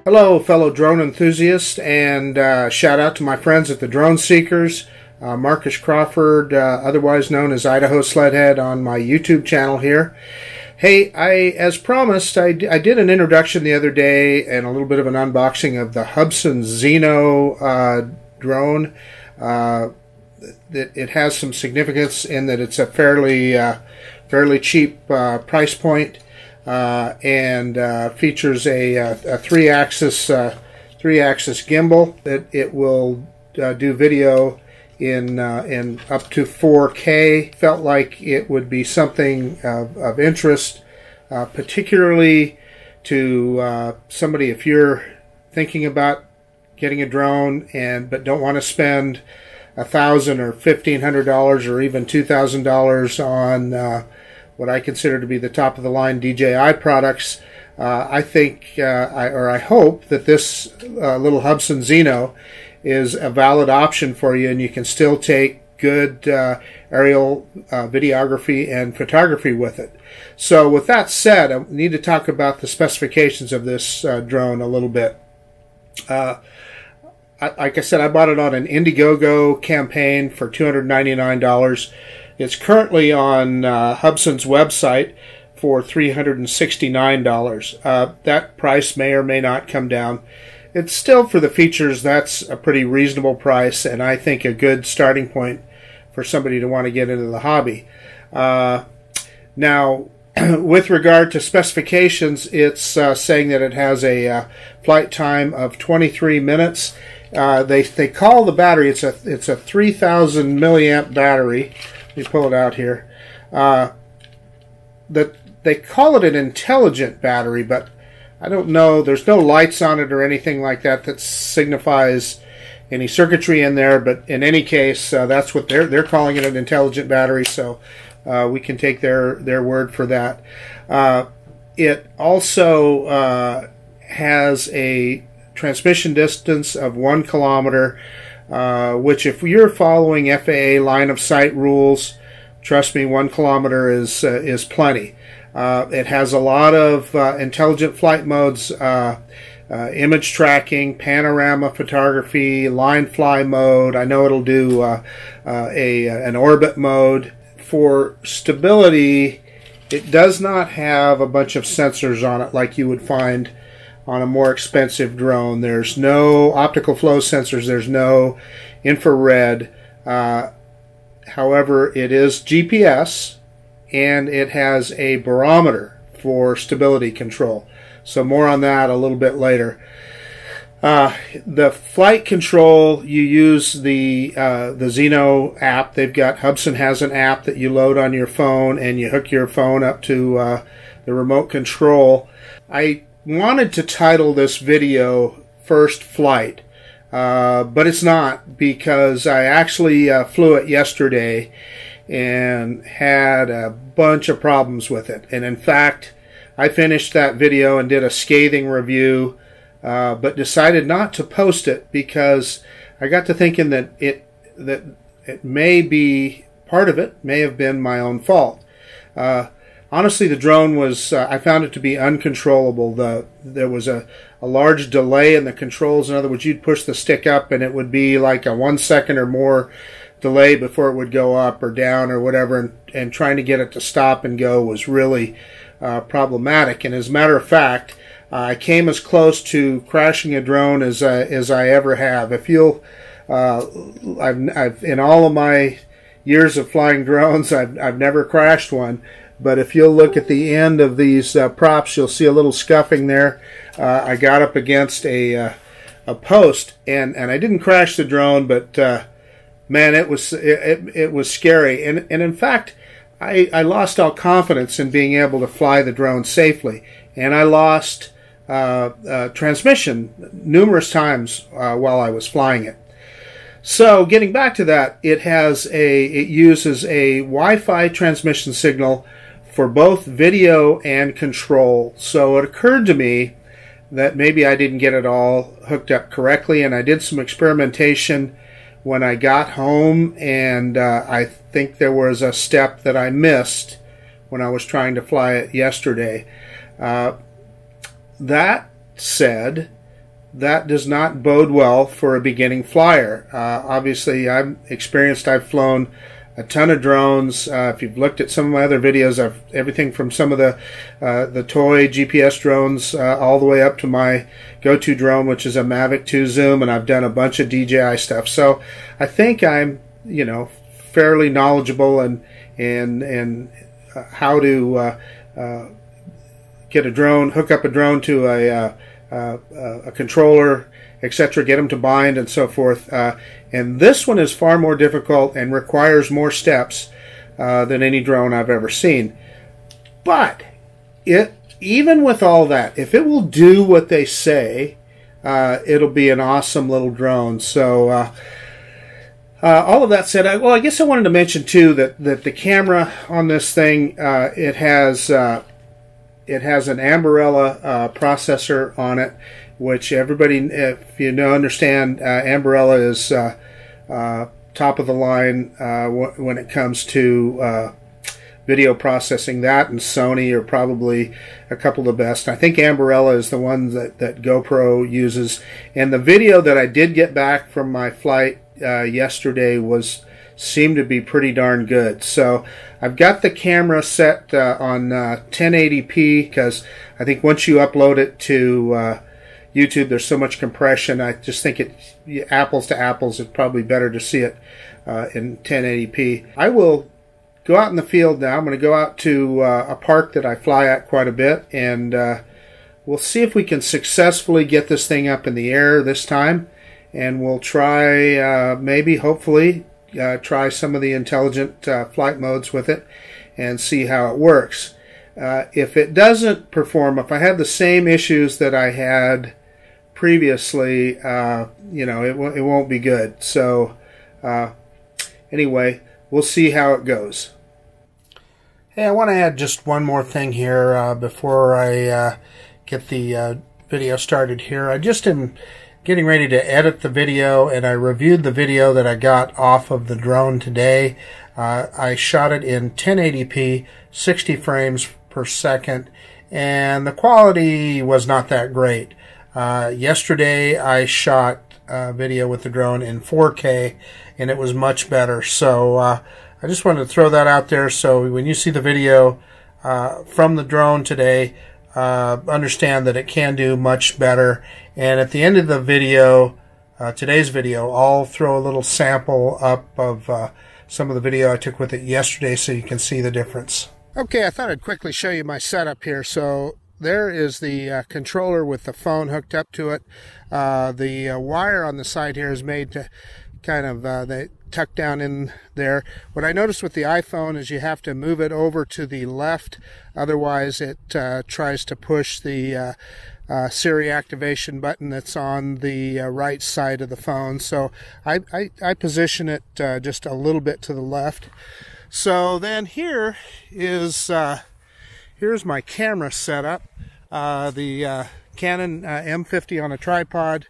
Hello, fellow drone enthusiasts, and shout out to my friends at the Drone Seekers, Marcus Crawford, otherwise known as Idaho Sledhead, on my YouTube channel here. Hey, as promised, I did an introduction the other day and a little bit of an unboxing of the Hubsan Zino drone. It has some significance in that it's a fairly cheap price point. And features a three-axis gimbal that it will do video in up to 4K. Felt like it would be something of interest, particularly to somebody if you're thinking about getting a drone but don't want to spend $1,000 or $1,500 or even $2,000 on what I consider to be the top of the line DJI products. I think, I hope that this little Hubsan Zino is a valid option for you, and you can still take good aerial videography and photography with it. So with that said, I need to talk about the specifications of this drone a little bit. Like I said, I bought it on an Indiegogo campaign for $299. It's currently on Hubsan's website for $369. That price may or may not come down. It's still, for the features, that's a pretty reasonable price, and I think a good starting point for somebody to want to get into the hobby. Now, with regard to specifications, it's saying that it has a flight time of 23 minutes. They call the battery, it's a 3,000 milliamp battery. Let me pull it out here. They call it an intelligent battery, but I don't know. There's no lights on it or anything like that that signifies any circuitry in there. But in any case, that's what they're calling it, an intelligent battery. So we can take their word for that. It also has a transmission distance of 1 kilometer. Which, if you're following FAA line of sight rules, trust me, 1 kilometer is plenty. It has a lot of intelligent flight modes, image tracking, panorama photography, line fly mode. I know it'll do an orbit mode. For stability, it does not have a bunch of sensors on it like you would find on a more expensive drone. There's no optical flow sensors. There's no infrared. However, it is GPS, and it has a barometer for stability control. So more on that a little bit later. The flight control, you use the Xeno app. Hubsan has an app that you load on your phone, and you hook your phone up to the remote control. I wanted to title this video First Flight, but it's not, because I actually flew it yesterday and had a bunch of problems with it. And in fact, I finished that video and did a scathing review, but decided not to post it because I got to thinking that it may be, part of it may have been my own fault. Honestly, the drone was, I found it to be uncontrollable. There was a large delay in the controls. In other words, you'd push the stick up and it would be like a 1 second or more delay before it would go up or down or whatever, and trying to get it to stop and go was really problematic. And as a matter of fact, I came as close to crashing a drone as I ever have. If you'll, I've in all of my years of flying drones, I've never crashed one. But if you'll look at the end of these props, you'll see a little scuffing there. I got up against a post, and I didn't crash the drone, but man, it was scary. And in fact, I lost all confidence in being able to fly the drone safely, and I lost transmission numerous times while I was flying it. So getting back to that, it uses a Wi-Fi transmission signal for both video and control. So it occurred to me that maybe I didn't get it all hooked up correctly, and I did some experimentation when I got home, and I think there was a step that I missed when I was trying to fly it yesterday. That said, that does not bode well for a beginning flyer. Obviously, I'm experienced. I've flown a ton of drones. If you've looked at some of my other videos, I've everything from some of the toy GPS drones all the way up to my go-to drone, which is a Mavic 2 Zoom, and I've done a bunch of DJI stuff. So I think I'm, you know, fairly knowledgeable and how to get a drone, hook up a drone to a controller, etc., get them to bind and so forth. And this one is far more difficult and requires more steps than any drone I've ever seen. But even with all that, if it will do what they say, it'll be an awesome little drone. So all of that said, I guess I wanted to mention too that the camera on this thing, it has an Ambarella processor on it, which everybody, if you understand, Ambarella is top of the line when it comes to video processing. That and Sony are probably a couple of the best. I think Ambarella is the one that GoPro uses. And the video that I did get back from my flight yesterday seemed to be pretty darn good. So I've got the camera set on 1080p because I think once you upload it to YouTube, there's so much compression. I just think apples to apples, it's probably better to see it in 1080p. I will go out in the field now. I'm going to go out to a park that I fly at quite a bit, and we'll see if we can successfully get this thing up in the air this time, and we'll try, maybe, hopefully, try some of the intelligent flight modes with it and see how it works. If it doesn't perform, if I have the same issues that I had previously, you know, it won't be good. So anyway, we'll see how it goes. Hey, I want to add just one more thing here before I get the video started here. I just am getting ready to edit the video, and I reviewed the video that I got off of the drone today. I shot it in 1080p, 60 frames per second, and the quality was not that great. Yesterday I shot a video with the drone in 4K, and it was much better. So I just wanted to throw that out there, so when you see the video from the drone today, understand that it can do much better. And at the end of the video, today's video, I'll throw a little sample up of some of the video I took with it yesterday so you can see the difference. Okay, I thought I'd quickly show you my setup here. So there is the controller with the phone hooked up to it. The wire on the side here is made to kind of they tuck down in there. What I noticed with the iPhone is you have to move it over to the left, otherwise it tries to push the Siri activation button that's on the right side of the phone. So I position it just a little bit to the left. So then here is here's my camera setup. The Canon M50 on a tripod.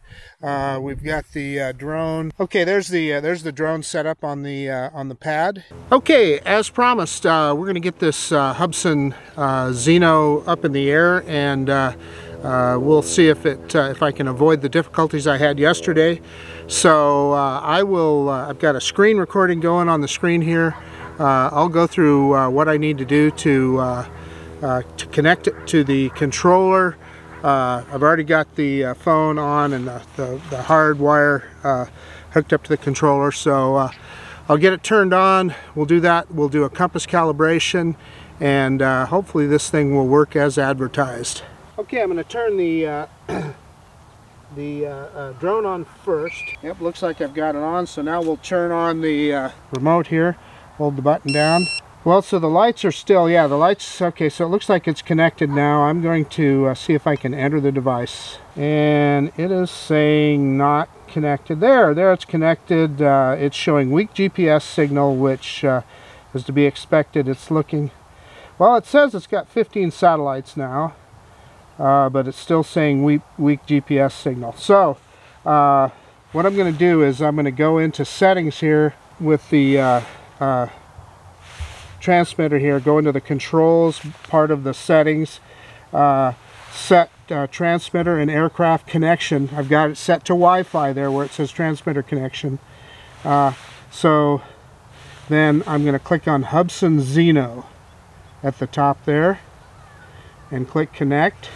We've got the drone. Okay, there's the drone setup on the pad. Okay, as promised, we're going to get this Hubsan Zino up in the air, and we'll see if I can avoid the difficulties I had yesterday. So I've got a screen recording going on the screen here. I'll go through what I need to do to connect it to the controller. I've already got the phone on and the hard wire hooked up to the controller, so I'll get it turned on. We'll do that. We'll do a compass calibration, and hopefully this thing will work as advertised. Okay, I'm going to turn the drone on first. Yep, looks like I've got it on, so now we'll turn on the remote here. Hold the button down. Well, so the lights are still, yeah, the lights, okay, so it looks like it's connected now. I'm going to see if I can enter the device. And it is saying not connected. There it's connected. It's showing weak GPS signal, which is to be expected. It's looking, well, it says it's got 15 satellites now, but it's still saying weak GPS signal. So, what I'm going to do is I'm going to go into settings here with the transmitter here, go into the controls part of the settings. set transmitter and aircraft connection. I've got it set to Wi-Fi there where it says transmitter connection. So then I'm going to click on Hubsan Zino at the top there and click connect.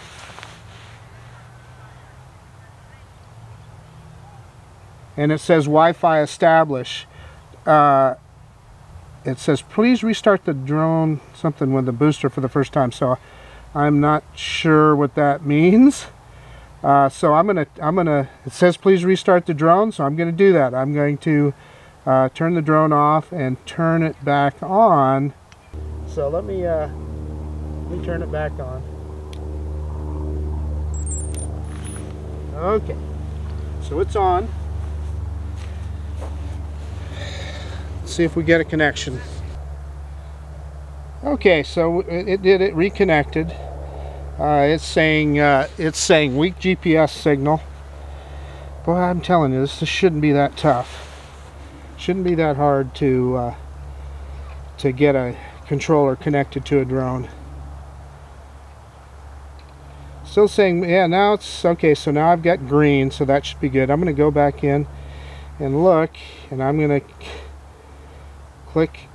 And it says Wi-Fi establish. It says please restart the drone something with the booster for the first time. So I'm not sure what that means. So I'm gonna. It says please restart the drone, so I'm gonna do that. I'm going to turn the drone off and turn it back on. So let me turn it back on. Okay, so it's on. Let's see if we get a connection. Okay, so it reconnected. It's saying weak GPS signal. Boy, I'm telling you, this shouldn't be that tough. Shouldn't be that hard to get a controller connected to a drone. Still saying, yeah, now it's okay. So now I've got green, so that should be good. I'm going to go back in and look, and I'm going to click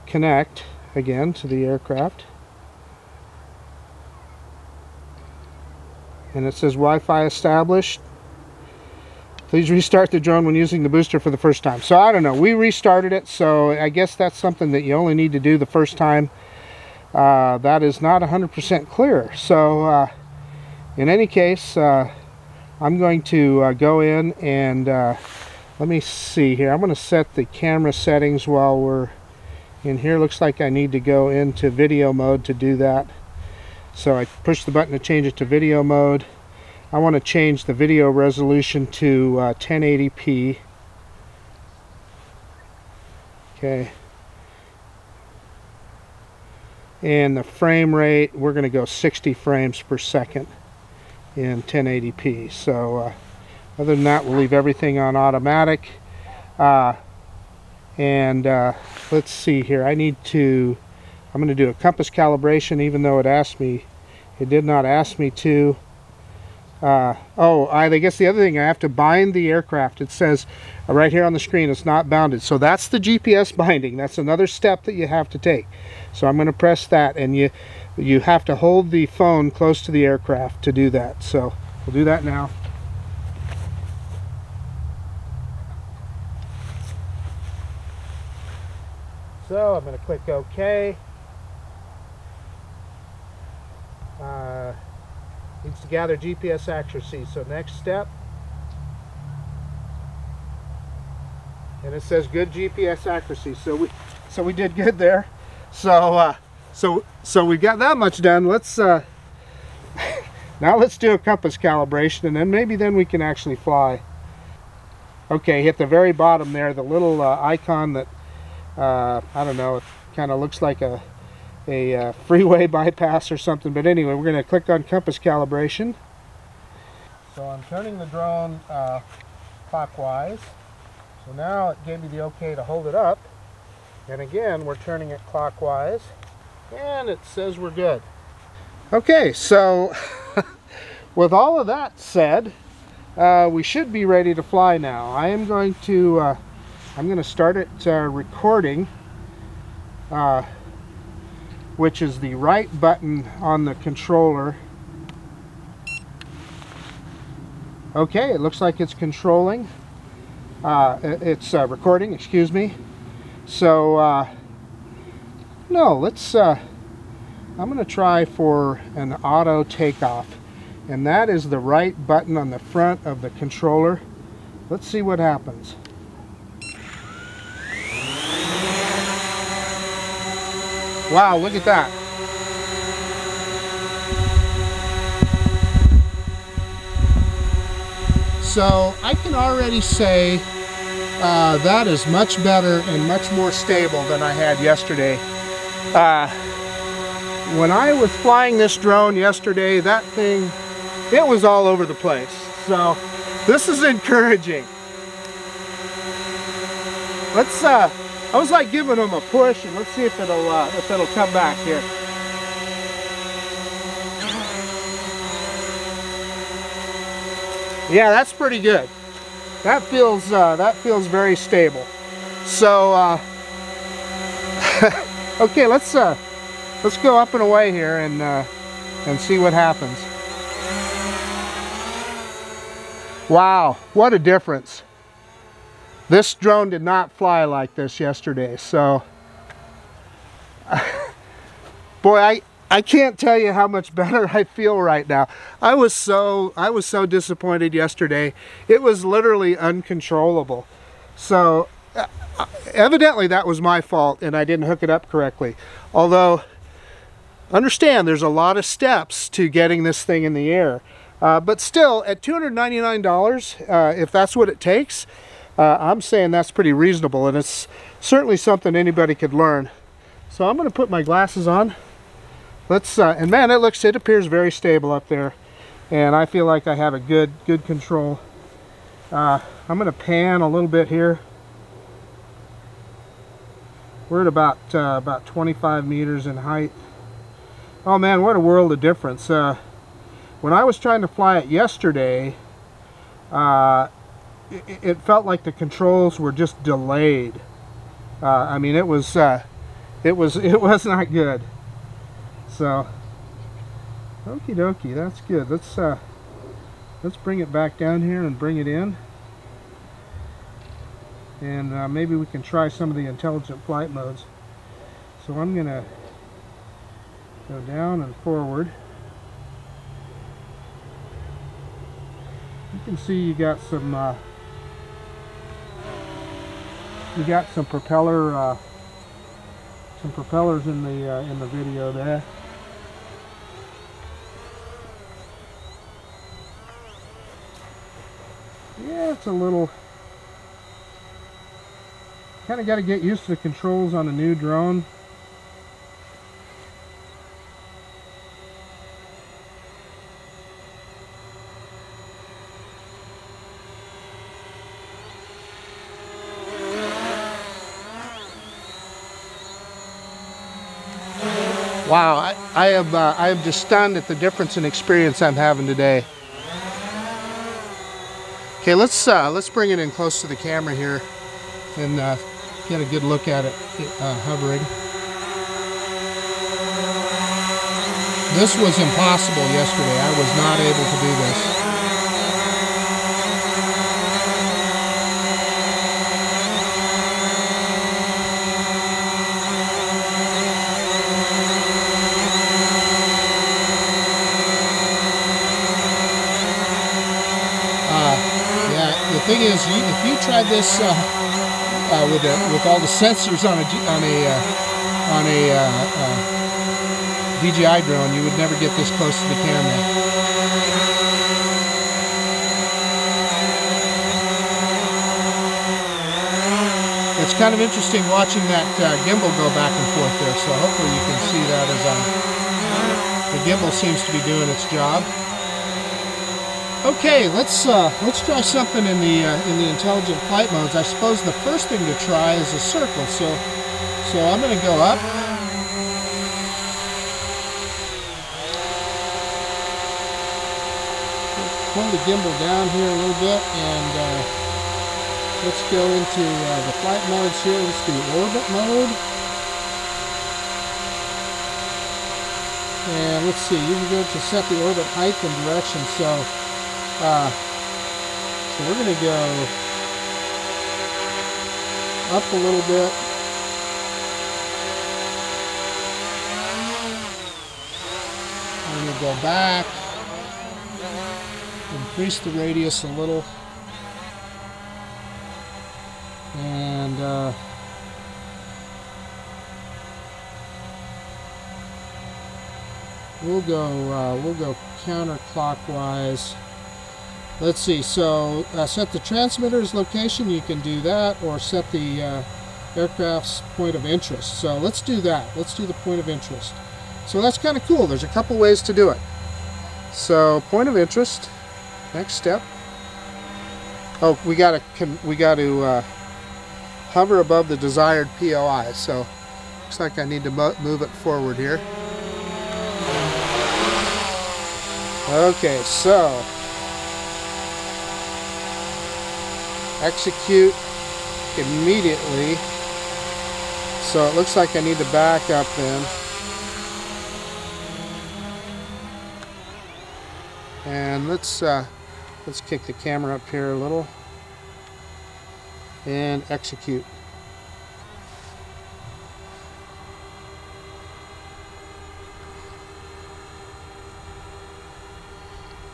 connect again to the aircraft. And it says Wi-Fi established. Please restart the drone when using the booster for the first time. So I don't know, we restarted it, so I guess that's something that you only need to do the first time. That is not 100% clear. So in any case, I'm going to go in and let me see here. I'm going to set the camera settings while we're in here. Looks like I need to go into video mode to do that. So I push the button to change it to video mode. I want to change the video resolution to 1080p. Okay. And the frame rate, we're going to go 60 frames per second in 1080p. So other than that, we'll leave everything on automatic. Let's see here. I'm going to do a compass calibration, even though it did not ask me to. I guess the other thing, I have to bind the aircraft. It says right here on the screen it's not bounded. So that's the GPS binding. That's another step that you have to take. So I'm going to press that, and you have to hold the phone close to the aircraft to do that. So we'll do that now. So I'm going to click OK. Needs to gather GPS accuracy. So next step. And it says good GPS accuracy. So we did good there. So we got that much done. Let's now let's do a compass calibration, and then we can actually fly. Okay, hit the very bottom there, the little icon that I don't know, it kind of looks like a freeway bypass or something, but anyway, we're going to click on compass calibration. So I'm turning the drone clockwise. So now it gave me the okay to hold it up, and again we're turning it clockwise, and it says we're good. Okay, so with all of that said, we should be ready to fly now. I'm going to start it recording, which is the right button on the controller. Okay, it looks like it's controlling. It's recording, excuse me. So no, let's I'm going to try for an auto takeoff, and that is the right button on the front of the controller. Let's see what happens. Wow, look at that. So I can already say that is much better and much more stable than I had yesterday. When I was flying this drone yesterday, that thing, it was all over the place. So this is encouraging. Let's I was like giving them a push, and let's see if it'll come back here. Yeah, that's pretty good. That feels very stable. So okay, let's go up and away here and see what happens. Wow, what a difference. This drone did not fly like this yesterday, so boy, I can't tell you how much better I feel right now. I was so disappointed yesterday. It was literally uncontrollable. So evidently that was my fault and I didn't hook it up correctly. Although, understand there's a lot of steps to getting this thing in the air. But still, at $299, if that's what it takes, I'm saying that's pretty reasonable, and it's certainly something anybody could learn. So I'm going to put my glasses on. Let's and man, it appears very stable up there, and I feel like I have a good control. I'm going to pan a little bit here. We're at about 25 meters in height. Oh man, what a world of difference. When I was trying to fly it yesterday, it felt like the controls were just delayed. I mean, it was not good. So, okie dokie, that's good. Let's bring it back down here and bring it in, and maybe we can try some of the intelligent flight modes. So I'm gonna go down and forward. You can see you got some propellers in the video there. Yeah, it's a little, kind of got to get used to the controls on a new drone. Wow, I am just stunned at the difference in experience I'm having today. Okay, let's bring it in close to the camera here and get a good look at it hovering. This was impossible yesterday. I was not able to do this. The thing is, if you tried this with all the sensors on a DJI drone, you would never get this close to the camera. It's kind of interesting watching that gimbal go back and forth there. So hopefully you can see that as the gimbal seems to be doing its job. Okay, let's try something in the intelligent flight modes. I suppose the first thing to try is a circle. So I'm going to go up. Pull the gimbal down here a little bit, and let's go into the flight modes here. Let's do orbit mode. And let's see, you can go to set the orbit height and direction. So we're going to go up a little bit. I'm going to go back, increase the radius a little, and we'll go counterclockwise. Let's see, so set the transmitter's location, you can do that, or set the aircraft's point of interest. So let's do that. Let's do the point of interest. So that's kind of cool. There's a couple ways to do it. So point of interest, next step. Oh, we got to hover above the desired POI. So looks like I need to move it forward here. Okay, so execute immediately. So it looks like I need to back up then. And let's kick the camera up here a little and execute.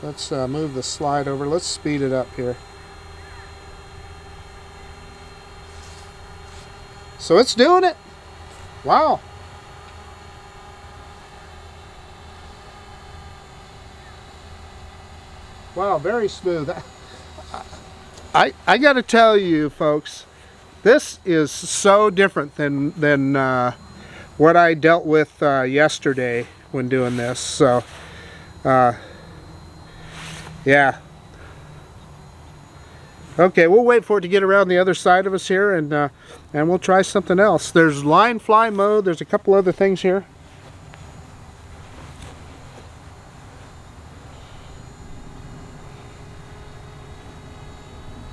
Let's move the slide over. Let's speed it up here. So it's doing it. Wow. Wow, very smooth. I got to tell you, folks, this is so different than what I dealt with yesterday when doing this. So, yeah. Okay, we'll wait for it to get around the other side of us here, and we'll try something else. There's line fly mode. There's a couple other things here.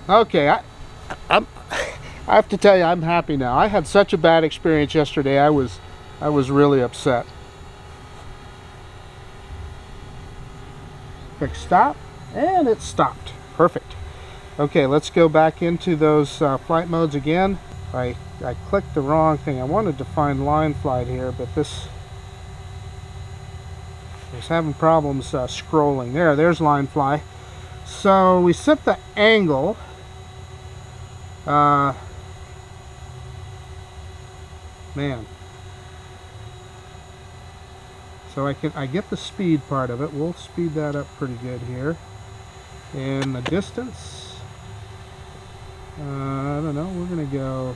Okay, I have to tell you, I'm happy now. I had such a bad experience yesterday. I was really upset. Quick stop, and it stopped. Perfect. Okay, let's go back into those flight modes again. I clicked the wrong thing. I wanted to find line flight here, but this was having problems scrolling. There's line fly. So we set the angle. Man. So I get the speed part of it. We'll speed that up pretty good here. And the distance, I don't know, we're going to go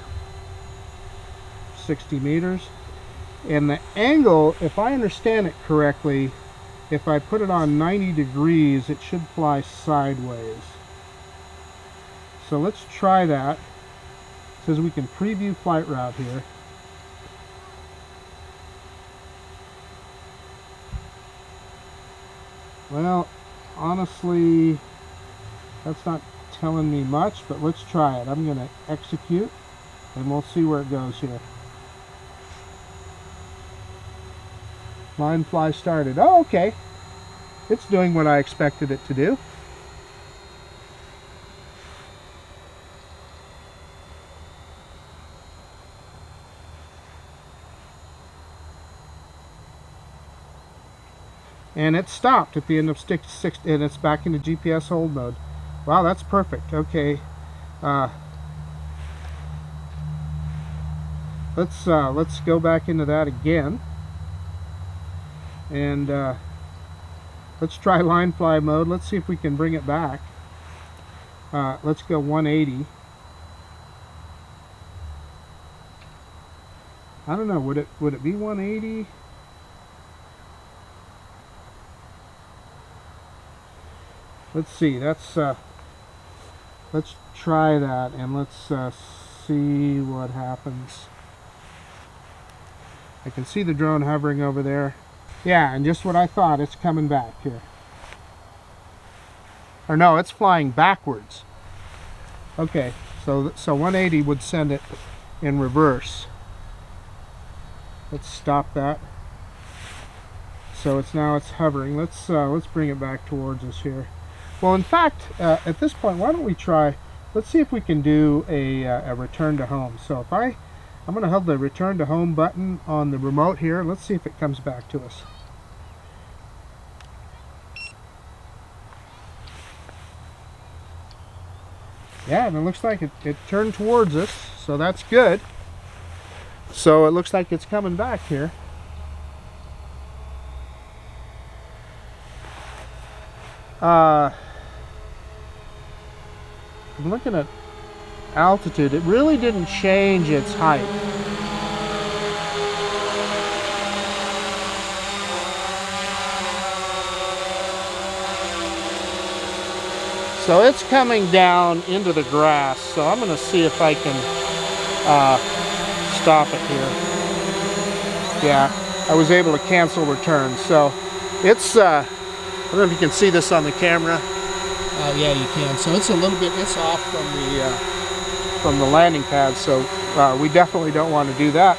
60 meters. And the angle, if I understand it correctly, if I put it on 90 degrees, it should fly sideways. So let's try that. It says we can preview flight route here. Well, honestly, that's not telling me much, but let's try it. I'm going to execute, and we'll see where it goes here. Line fly started. Oh, okay. It's doing what I expected it to do. And it stopped at the end of stick 6, and it's back into GPS hold mode. Wow, that's perfect. Okay, let's go back into that again, and let's try line fly mode. Let's see if we can bring it back. Let's go 180. I don't know. Would it be 180? Let's see. Let's try that, and let's see what happens. I can see the drone hovering over there. Yeah, and just what I thought, it's coming back here. Or no, it's flying backwards. Okay, so 180 would send it in reverse. Let's stop that. So it's hovering. Let's bring it back towards us here. Well, in fact, at this point, why don't we try, let's see if we can do a return to home. So if I'm going to hold the return to home button on the remote here. Let's see if it comes back to us. Yeah, and it looks like it turned towards us, so that's good. So it looks like it's coming back here. I'm looking at altitude. It really didn't change its height. So it's coming down into the grass. So I'm going to see if I can stop it here. Yeah, I was able to cancel return. So it's, I don't know if you can see this on the camera. Yeah, you can. So it's a little bit, it's off from the landing pad, so we definitely don't want to do that.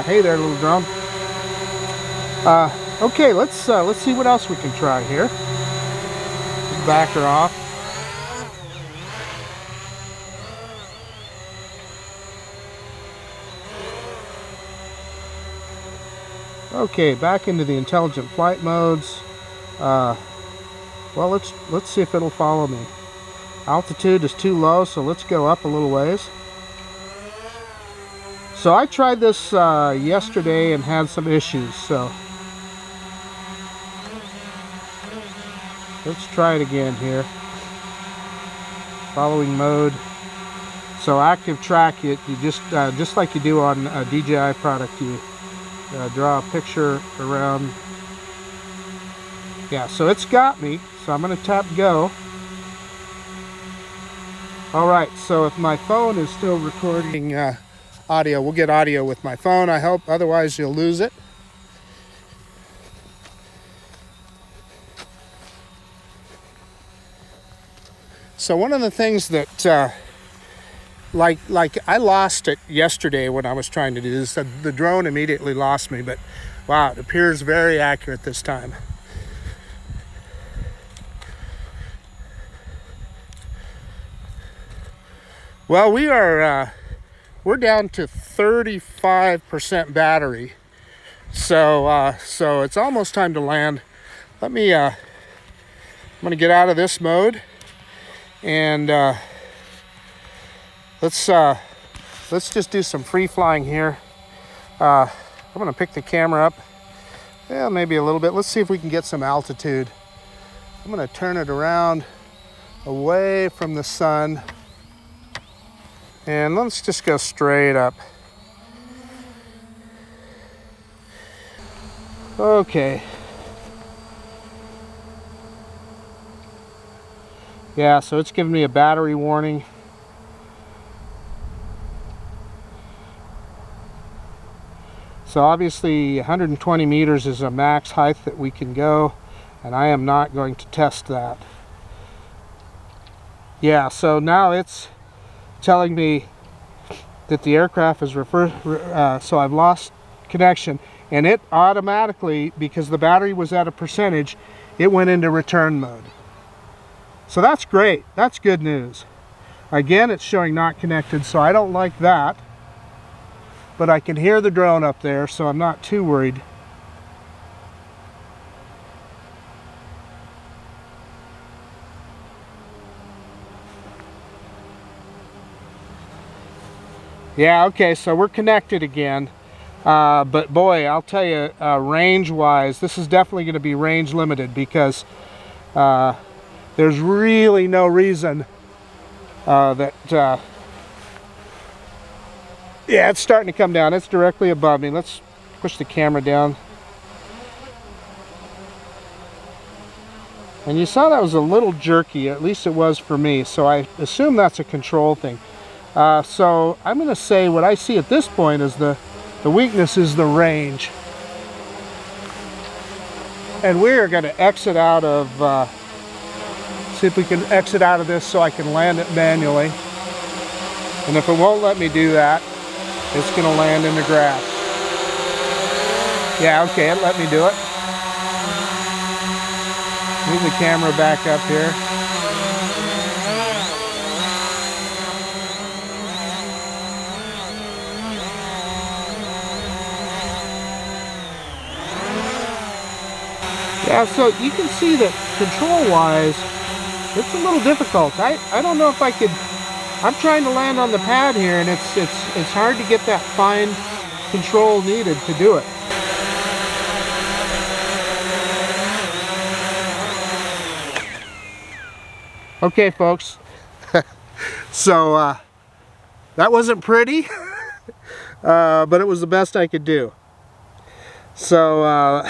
Hey there, little drone. Okay, let's see what else we can try here. Back her off. Okay, back into the intelligent flight modes. Well, let's see if it'll follow me. Altitude is too low, so let's go up a little ways. So I tried this yesterday and had some issues, so let's try it again here. Following mode. So active track it, you just like you do on a DJI product, you draw a picture around. Yeah, so it's got me, so I'm going to tap go. Alright, so if my phone is still recording audio, we'll get audio with my phone, I hope, otherwise you'll lose it. So one of the things that, like I lost it yesterday when I was trying to do this, the drone immediately lost me, but wow, it appears very accurate this time. Well, we're down to 35% battery, so it's almost time to land. Let me I'm gonna get out of this mode, and let's just do some free flying here. I'm gonna pick the camera up, yeah, maybe a little bit. Let's see if we can get some altitude. I'm gonna turn it around away from the sun. And let's just go straight up. Okay. Yeah, so it's giving me a battery warning. So obviously 120 meters is a max height that we can go, and I am not going to test that. Yeah, so now it's telling me that the aircraft is so I've lost connection, and it automatically, because the battery was at a percentage, it went into return mode. So that's great, that's good news. Again, it's showing not connected, so I don't like that, but I can hear the drone up there, so I'm not too worried. Yeah, okay, so we're connected again, but boy, I'll tell you, range-wise, this is definitely going to be range limited, because there's really no reason that, yeah, it's starting to come down. It's directly above me. Let's push the camera down. And you saw that was a little jerky, at least it was for me, so I assume that's a control thing. So I'm going to say what I see at this point is the weakness is the range. And we're going to exit out of, see if we can exit out of this so I can land it manually. And if it won't let me do that, it's going to land in the grass. Yeah, okay, it let me do it. Move the camera back up here. Yeah, so you can see that control-wise, it's a little difficult. I don't know if I could. I'm trying to land on the pad here, and it's hard to get that fine control needed to do it. Okay, folks. So that wasn't pretty, but it was the best I could do. So.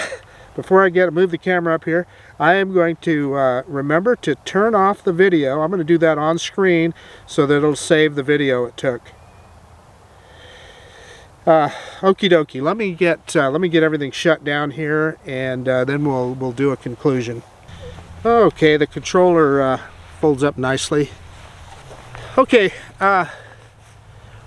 Before I move the camera up here, I am going to remember to turn off the video. I'm going to do that on screen so that it'll save the video it took. Okie dokie. Let me get everything shut down here, and then we'll do a conclusion. Okay, the controller folds up nicely. Okay,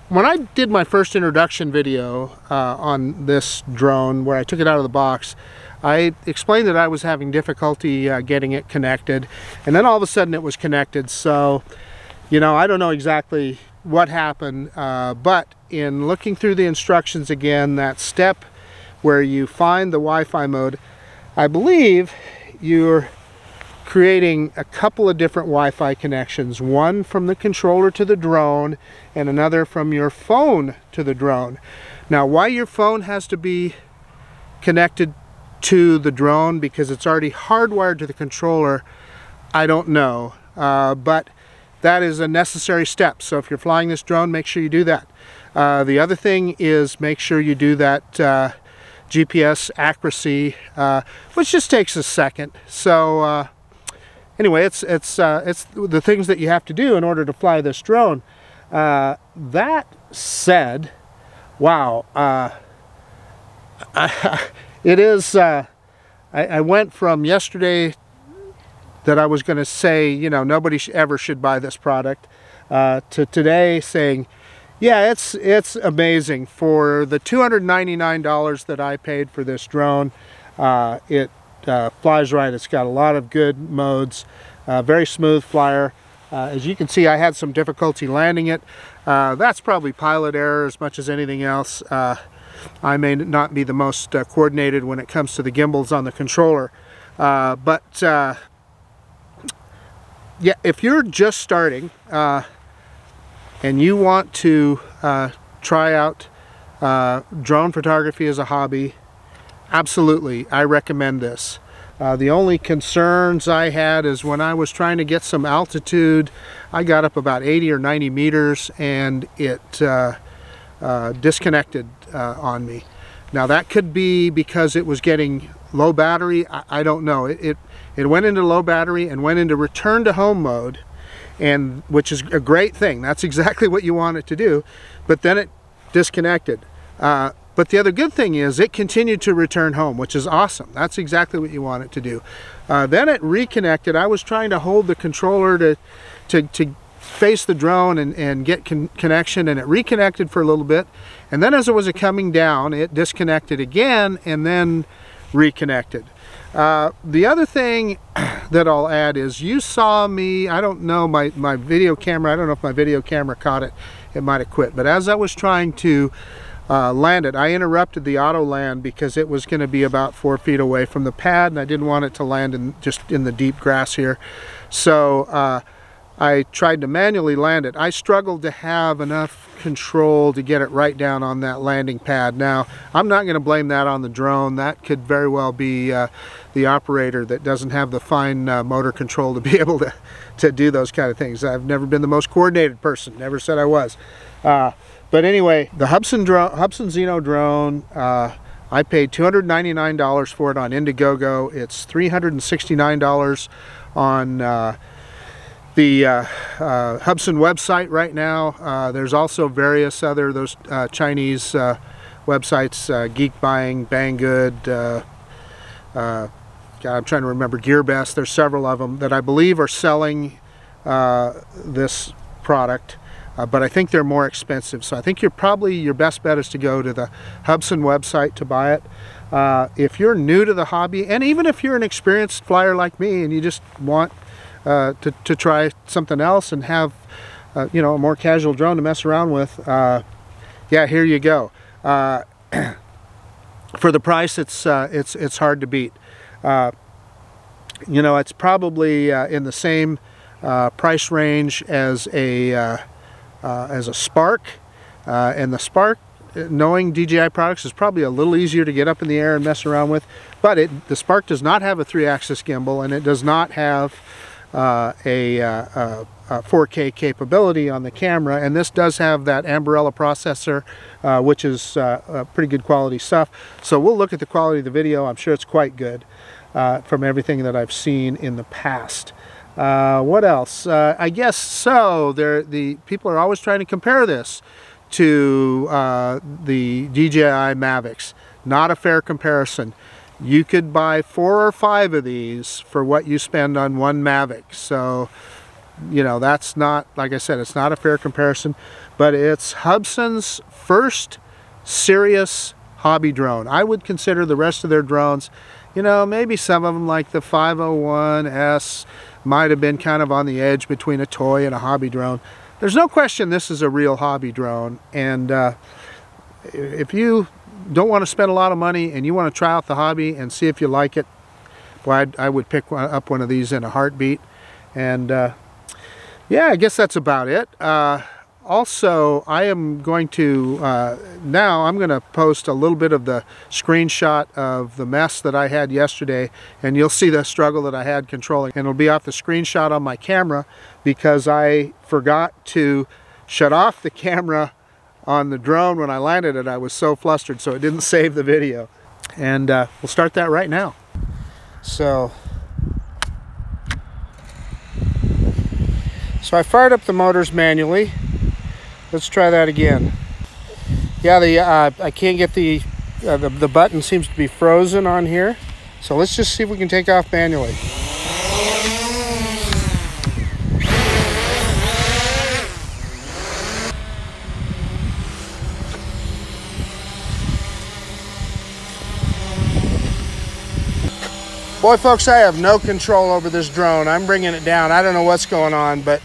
when I did my first introduction video on this drone, where I took it out of the box, I explained that I was having difficulty getting it connected, and then all of a sudden it was connected. So, you know, I don't know exactly what happened, but in looking through the instructions again, that step where you find the Wi-Fi mode, I believe you're creating a couple of different Wi-Fi connections, one from the controller to the drone and another from your phone to the drone. Now, why your phone has to be connected to the drone, because it's already hardwired to the controller, I don't know, but that is a necessary step. So if you're flying this drone, make sure you do that. The other thing is make sure you do that GPS accuracy, which just takes a second. So anyway, it's the things that you have to do in order to fly this drone. That said, wow, it is. I went from yesterday that I was going to say, you know, nobody ever should buy this product, to today saying, yeah, it's amazing. For the $299 that I paid for this drone, it flies right. It's got a lot of good modes, very smooth flyer. As you can see, I had some difficulty landing it. That's probably pilot error as much as anything else. I may not be the most coordinated when it comes to the gimbals on the controller, but yeah, if you're just starting and you want to try out drone photography as a hobby, absolutely, I recommend this. The only concerns I had is when I was trying to get some altitude, I got up about 80 or 90 meters and it disconnected on me. Now that could be because it was getting low battery. I don't know. It went into low battery and went into return to home mode, and which is a great thing. That's exactly what you want it to do. But then it disconnected. But the other good thing is it continued to return home, which is awesome. That's exactly what you want it to do. Then it reconnected. I was trying to hold the controller to face the drone and get connection, and it reconnected for a little bit. And then as it was coming down, it disconnected again and then reconnected. The other thing that I'll add is you saw me, I don't know, my video camera, I don't know if my video camera caught it. It might have quit. But as I was trying to land it, I interrupted the auto land because it was going to be about 4 feet away from the pad, and I didn't want it to land just in the deep grass here. So I tried to manually land it. I struggled to have enough control to get it right down on that landing pad. Now, I'm not going to blame that on the drone. That could very well be the operator that doesn't have the fine motor control to be able to do those kind of things. I've never been the most coordinated person. Never said I was. But anyway, the Hubsan Zino drone, I paid $299 for it on Indiegogo. It's $369 on the Hubsan website right now. There's also various other Chinese websites, Geek Buying, Banggood, God, I'm trying to remember, GearBest. There's several of them that I believe are selling this product, but I think they're more expensive. So I think your best bet is to go to the Hubsan website to buy it. If you're new to the hobby, and even if you're an experienced flyer like me and you just want to try something else and have you know, a more casual drone to mess around with, yeah, here you go. For the price, it's hard to beat. You know, it's probably in the same price range as a Spark, and the Spark, knowing DJI products, is probably a little easier to get up in the air and mess around with. But the Spark does not have a 3-axis gimbal, and it does not have a 4K capability on the camera, and this does have that Ambarella processor, which is pretty good quality stuff. So we'll look at the quality of the video. I'm sure it's quite good from everything that I've seen in the past. What else? I guess so. The people are always trying to compare this to the DJI Magix. Not a fair comparison. You could buy 4 or 5 of these for what you spend on one Mavic. So you know, that's not, like I said, it's not a fair comparison, but it's Hubsan's first serious hobby drone. I would consider the rest of their drones, you know, maybe some of them like the 501S might have been kind of on the edge between a toy and a hobby drone. There's no question this is a real hobby drone, and if you don't want to spend a lot of money and you want to try out the hobby and see if you like it, well, I would pick up one of these in a heartbeat. And yeah, I guess that's about it. Also, I am going to, now I'm going to post a little bit of the screenshot of the mess that I had yesterday, and you'll see the struggle that I had controlling. And it'll be off the screenshot on my camera because I forgot to shut off the camera on the drone when I landed it. I was so flustered, so it didn't save the video. And we'll start that right now. So I fired up the motors manually. Let's try that again. Yeah, I can't get the button seems to be frozen on here. So let's just see if we can take off manually. Boy, folks, I have no control over this drone. I'm bringing it down. I don't know what's going on, but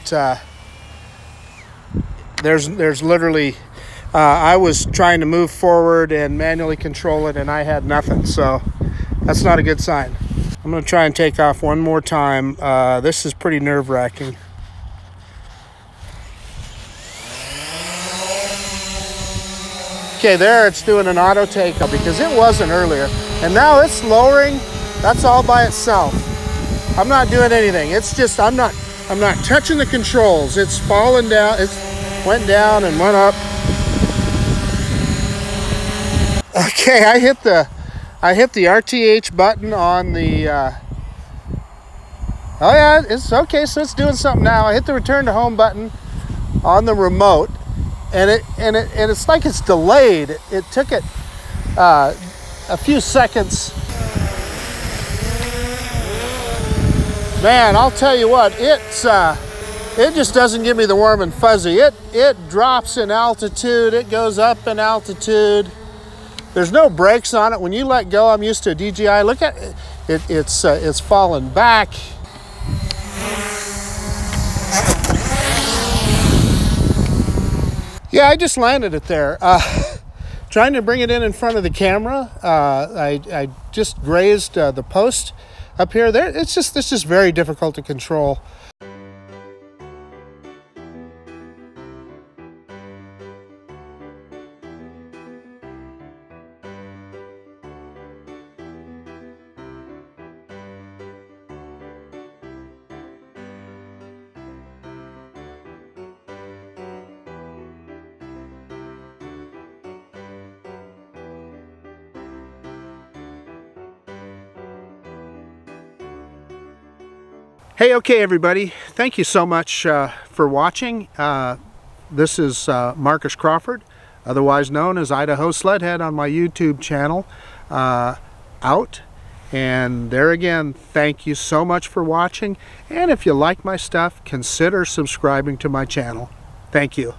there's literally, I was trying to move forward and manually control it, and I had nothing. So that's not a good sign. I'm going to try and take off one more time. This is pretty nerve-wracking. Okay, there it's doing an auto takeoff because it wasn't earlier, and now it's lowering. That's all by itself. I'm not doing anything. It's just I'm not touching the controls. It's falling down. It went down and went up. Okay, I hit the RTH button on the oh yeah, it's okay, so it's doing something now. I hit the return to home button on the remote, and it's like it's delayed. It took it a few seconds. Man, I'll tell you what, it just doesn't give me the warm and fuzzy. It drops in altitude, it goes up in altitude. There's no brakes on it. When you let go, I'm used to a DJI. Look at it, it's fallen back. Yeah, I just landed it there. Trying to bring it in front of the camera. I just grazed the post up here. There, it's just very difficult to control. Hey, okay everybody, thank you so much for watching. This is Marcus Crawford, otherwise known as Idaho Sledhead on my YouTube channel, out. And there again, thank you so much for watching. And if you like my stuff, consider subscribing to my channel. Thank you.